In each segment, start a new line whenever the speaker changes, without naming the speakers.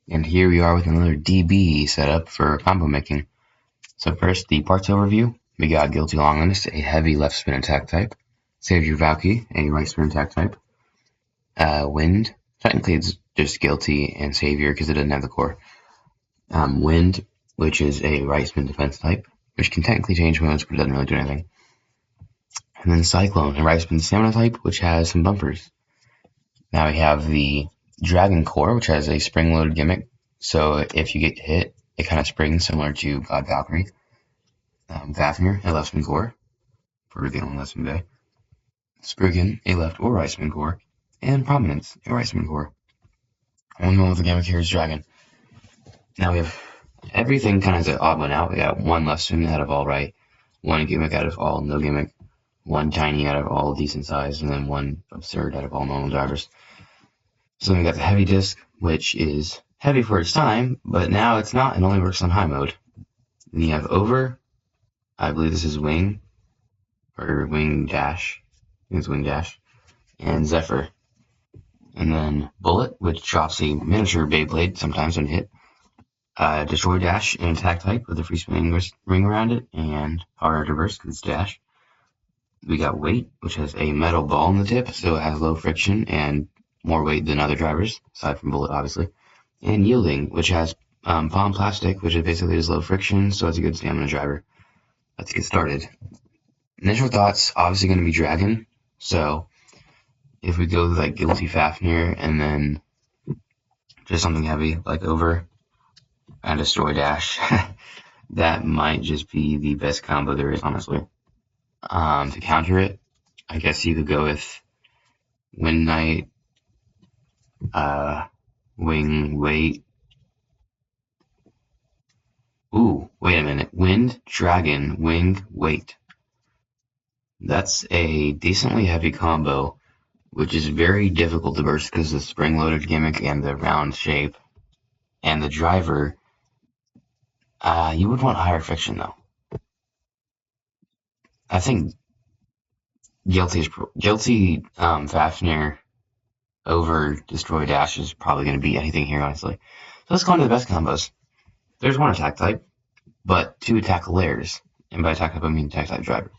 And here we are with another DB setup for combo making. So first, the parts overview. We got Guilty Longinus, a heavy left spin attack type. Savior Valky, a right spin attack type. Wind, technically it's just Guilty and Savior because it doesn't have the core. Wind, which is a right spin defense type, which can technically change modes but doesn't really do anything. And then Cyclone, a right spin stamina type, which has some bumpers. Now we have the Dragon Core, which has a spring-loaded gimmick. So if you get hit, it kind of springs, similar to God Valkyrie. Fafnir, a left spin core for the only left spin bay. Spriggan, a left or right spin core. And Prominence, a right spin core. Only one with the gimmick here is Dragon. Now we have everything kind of as an odd one out. We got one left spin out of all right, one gimmick out of all no gimmick, one tiny out of all decent size, and then one absurd out of all normal drivers. So then we got the heavy disc, which is heavy for its time, but now it's not and only works on high mode. Then you have Over, I believe this is Wing, or Wing Dash, I think it's Wing Dash, and Zephyr. And then Bullet, which drops a miniature Beyblade sometimes when hit. Destroy Dash, an attack type with a free spinning ring around it, and harder to burst because it's Dash. We got Weight, which has a metal ball in the tip, so it has low friction and more weight than other drivers, aside from Bullet, obviously. And Yielding, which has palm plastic, which is basically just low friction, so it's a good stamina driver. Let's get started. Initial thoughts, obviously going to be Dragon, so if we go with like Guilty Fafnir and then just something heavy like Over and Destroy Dash, that might just be the best combo there is, honestly. To counter it, I guess you could go with Wind Knight, Wing Weight. Ooh, wait a minute. Wind, Dragon, Wing, Weight. That's a decently heavy combo, which is very difficult to burst because of the spring-loaded gimmick and the round shape. And the driver, you would want higher friction, though. I think Guilty Fafnir over Destroy Dash is probably going to beat anything here, honestly. So let's go on to the best combos. There's one attack type, but two attack layers. And by attack type, I mean attack type driver.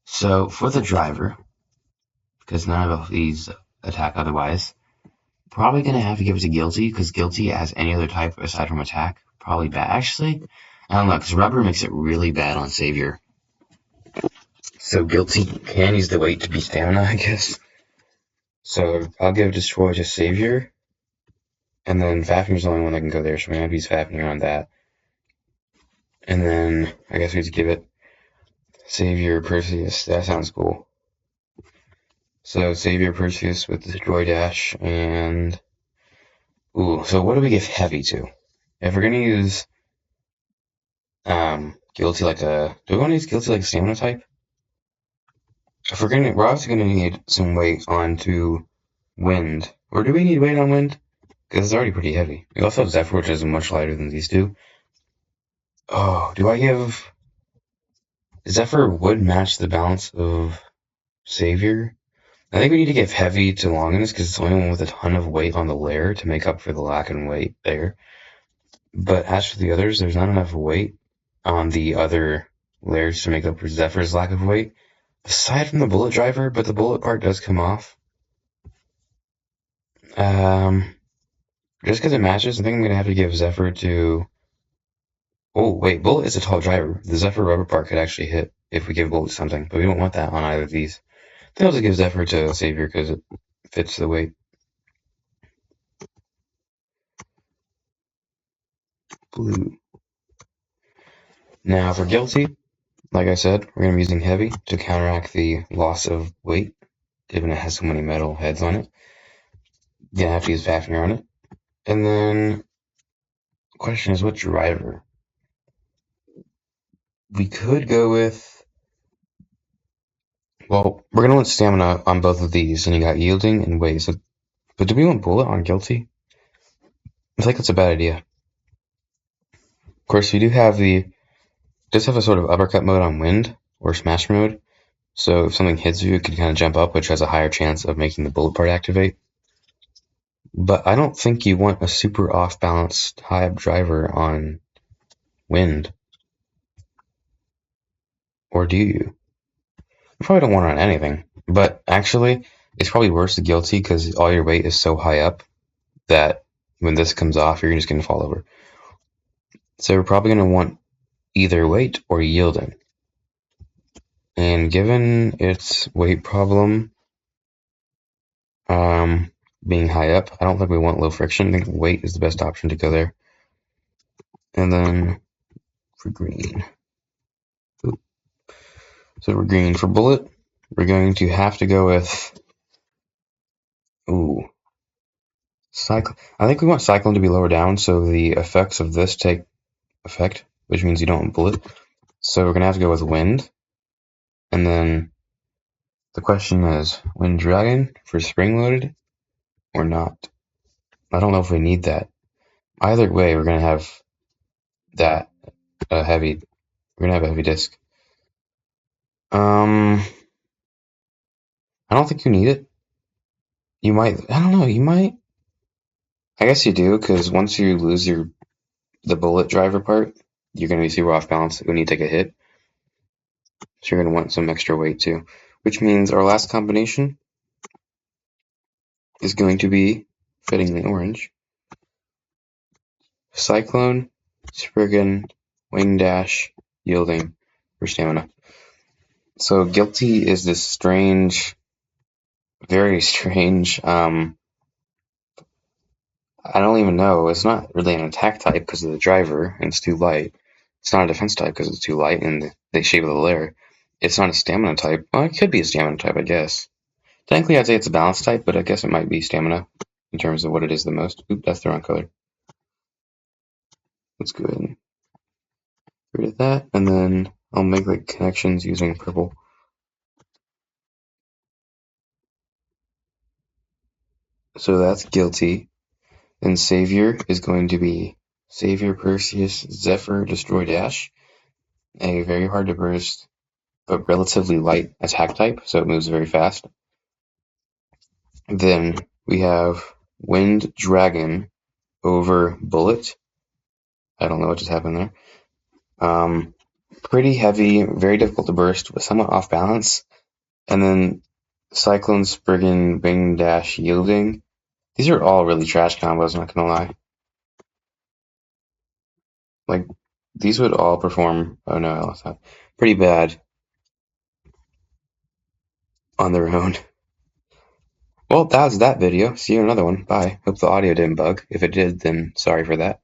So for the driver, because none of these attack otherwise, probably going to have to give it to Guilty, because Guilty has any other type aside from attack, probably bad. Actually, I don't know, because Rubber makes it really bad on Savior. So Guilty can use the weight to be stamina, I guess. So I'll give Destroy to Savior, and then Fafnir's the only one that can go there, so we're going to use Fafnir on that. And then I guess we just give it Savior Perseus. That sounds cool. So Savior Perseus with the Destroy Dash, and ooh, so what do we give Heavy to? If we're gonna use Guilty like a, do we want to use Guilty like a stamina type? If we're obviously gonna need some weight onto Wind, or do we need weight on Wind? Because it's already pretty heavy. We also have Zephyr, which is much lighter than these two. Oh, do I give Zephyr would match the balance of Savior? I think we need to give Heavy to Longinus because it's the only one with a ton of weight on the layer to make up for the lack in weight there. But as for the others, there's not enough weight on the other layers to make up for Zephyr's lack of weight. Aside from the bullet driver, but the bullet part does come off. Just because it matches, I think I'm going to have to give Zephyr to... Oh, wait, Bullet is a tall driver. The Zephyr rubber part could actually hit if we give Bullet something, but we don't want that on either of these. I think I'll just give Zephyr to Savior because it fits the weight. Blue. Now for Guilty, like I said, we're going to be using Heavy to counteract the loss of weight, given it has so many metal heads on it. Gonna have to use Fafnir on it. And then, the question is, what driver? We could go with, well, we're going to want stamina on both of these, and you got Yielding and Weight. So, but do we want Bullet on Guilty? I think that's a bad idea. Of course, we do have does have a sort of uppercut mode on Wind, or smash mode. So if something hits you, it could kind of jump up, which has a higher chance of making the bullet part activate. But I don't think you want a super off-balanced high-up driver on wind. Or do you? You probably don't want it on anything. But actually, it's probably worse to guilty because all your weight is so high up that when this comes off, you're just going to fall over. So we're probably going to want either weight or yielding. And given its weight problem being high up, I don't think we want low friction. I think weight is the best option to go there. And then for green. So for green, for bullet, we're going to have to go with cyclone. I think we want cyclone to be lower down so the effects of this take effect, which means you don't want bullet. So we're gonna have to go with wind. And then the question is wind dragon for spring loaded or not. I don't know if we need that. Either way, we're gonna have that heavy. We're gonna have a heavy disc. I don't think you need it. You might. I don't know. You might. I guess you do because once you lose the bullet driver part, you're gonna be super off balance when you take a hit. So you're gonna want some extra weight too, which means our last combination is going to be fitting the orange. Cyclone, Spriggan, Wing Dash, Yielding for stamina. So Guilty is this strange, very strange, I don't even know, it's not really an attack type because of the driver and it's too light. It's not a defense type because it's too light and the shape of the layer. It's not a stamina type. Well, it could be a stamina type, I guess. Technically, I'd say it's a balance type, but I guess it might be stamina in terms of what it is the most. Oop, that's the wrong color. Let's go ahead and get rid of that, and then I'll make like connections using purple. So that's Guilty. Then Savior is going to be Savior, Perseus, Zephyr, Destroy Dash. A very hard to burst, but relatively light attack type, so it moves very fast. Then we have Wind Dragon over Bullet. I don't know what just happened there. Pretty heavy, very difficult to burst, but somewhat off balance. And then Cyclone, Spriggan, Wing Dash, Yielding. These are all really trash combos, not gonna lie. Like, these would all perform, oh no, I lost that, pretty bad on their own. Well, that was that video. See you in another one. Bye. Hope the audio didn't bug. If it did, then sorry for that.